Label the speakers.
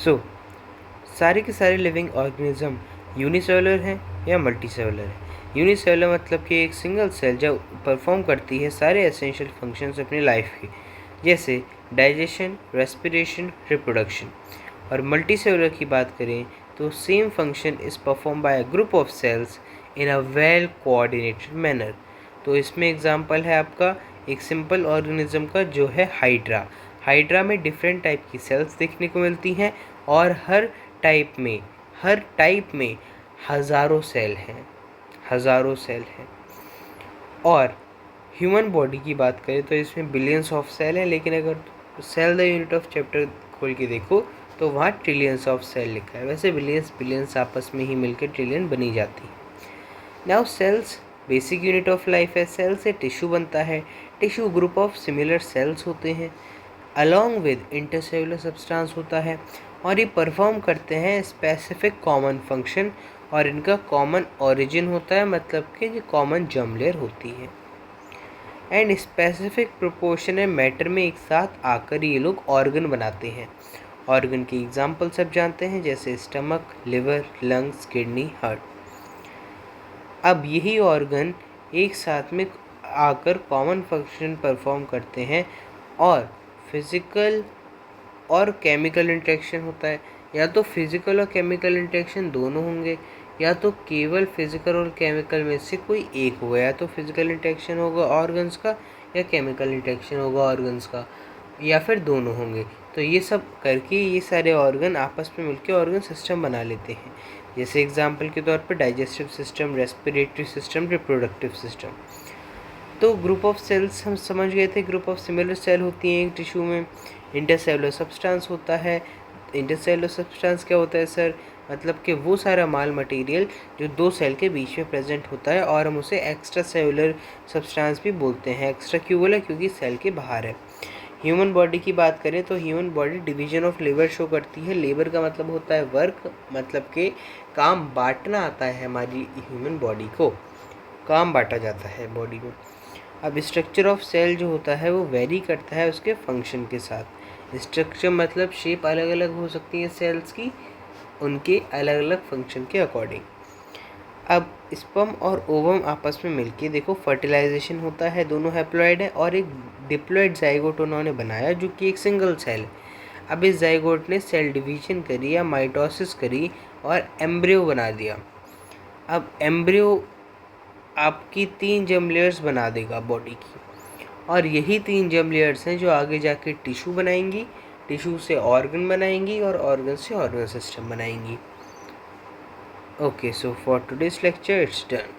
Speaker 1: सो सारे के सारे लिविंग ऑर्गेनिज्म यूनिसेलुलर हैं या मल्टीसेलुलर है। यूनिसेलुलर मतलब कि एक सिंगल सेल जो परफॉर्म करती है सारे एसेंशियल फंक्शंस अपनी लाइफ के, जैसे डाइजेशन, रेस्पिरेशन, रिप्रोडक्शन। और मल्टीसेलुलर की बात करें तो same function is perform by a group of cells in a well coordinated manner. तो इसमें एग्जांपल है आपका एक सिंपल ऑर्गेनिज्म का जो है हाइड्रा। हाइड्रा में डिफरेंट टाइप की सेल्स देखने को मिलती हैं और हर टाइप में हज़ारों सेल हैं। और ह्यूमन बॉडी की बात करें तो इसमें बिलियंस ऑफ सेल हैं, लेकिन अगर cell the unit of chapter खोल के देखो तो वहाँ ट्रिलियंस ऑफ सेल लिखा है। वैसे बिलियंस आपस में ही मिलकर ट्रिलियन बनी जाती है। Now cells basic unit of life है। सेल से टिश्यू बनता है। Tissue group of similar cells होते हैं अलॉन्ग विद इंटरसेलुलर सब्सटेंस होता है और ये परफॉर्म करते हैं स्पेसिफिक कॉमन फंक्शन और इनका कॉमन ओरिजिन होता है, मतलब कि ये कॉमन जर्म लेयर होती है एंड स्पेसिफिक प्रोपोर्शन मैटर में एक साथ आकर ये लोग ऑर्गन बनाते हैं। ऑर्गन की एग्जांपल सब जानते हैं, जैसे stomach, liver, lungs, kidney, heart. अब यही ऑर्गन एक साथ में आकर कॉमन फंक्शन परफॉर्म करते हैं और फिज़िकल और केमिकल इंटरेक्शन होता है। या तो फिज़िकल और केमिकल इंटरेक्शन दोनों होंगे, या तो केवल फिज़िकल और केमिकल में से कोई एक होगा। या तो फिज़िकल इंटरेक्शन होगा ऑर्गन्स का या केमिकल इंटरेक्शन होगा ऑर्गन्स का, या फिर दोनों होंगे। तो ये सब करके ये सारे ऑर्गन आपस में मिलकर ऑर्गन सिस्टम बना लेते हैं। जैसे एग्जाम्पल के तौर पर digestive system, respiratory system, reproductive system. तो ग्रुप ऑफ सेल्स हम समझ गए थे, ग्रुप ऑफ सिमिलर सेल होती हैं एक टिश्यू में। इंटरसेलुलर सब्सटेंस होता है। इंटरसेलुलर सब्सटेंस क्या होता है सर? मतलब कि वो सारा माल मटेरियल जो दो सेल के बीच में प्रेजेंट होता है और हम उसे एक्स्ट्रा सेलुलर सब्सटेंस भी बोलते हैं। एक्स्ट्रा क्यों बोला? क्योंकि सेल के बाहर है। ह्यूमन बॉडी की बात करें तो human body division of labour show करती है। लेबर का मतलब होता है वर्क, मतलब कि काम बांटना आता है। हमारी ह्यूमन बॉडी को काम बांटा जाता है बॉडी में। अब स्ट्रक्चर ऑफ सेल जो होता है वो वेरी करता है उसके फंक्शन के साथ। स्ट्रक्चर मतलब शेप अलग अलग हो सकती है सेल्स की, उनके अलग अलग फंक्शन के अकॉर्डिंग। अब स्पर्म और ओवम आपस में मिलके देखो फर्टिलाइजेशन होता है, दोनों हैप्लॉइड है और एक डिप्लॉइड जाइगोट उन्होंने बनाया जो कि एक सिंगल सेल है। अब इस जाइगोट ने सेल डिवीजन करी या माइटोसिस करी और एम्ब्रियो बना दिया। अब एम्ब्रियो आपकी 3 जर्म लेयर्स बना देगा बॉडी की, और यही 3 जर्म लेयर्स हैं जो आगे जाके टिश्यू बनाएंगी, टिश्यू से ऑर्गन बनाएंगी और ऑर्गन से ऑर्गन सिस्टम बनाएंगी। Okay, so for today's lecture it's done.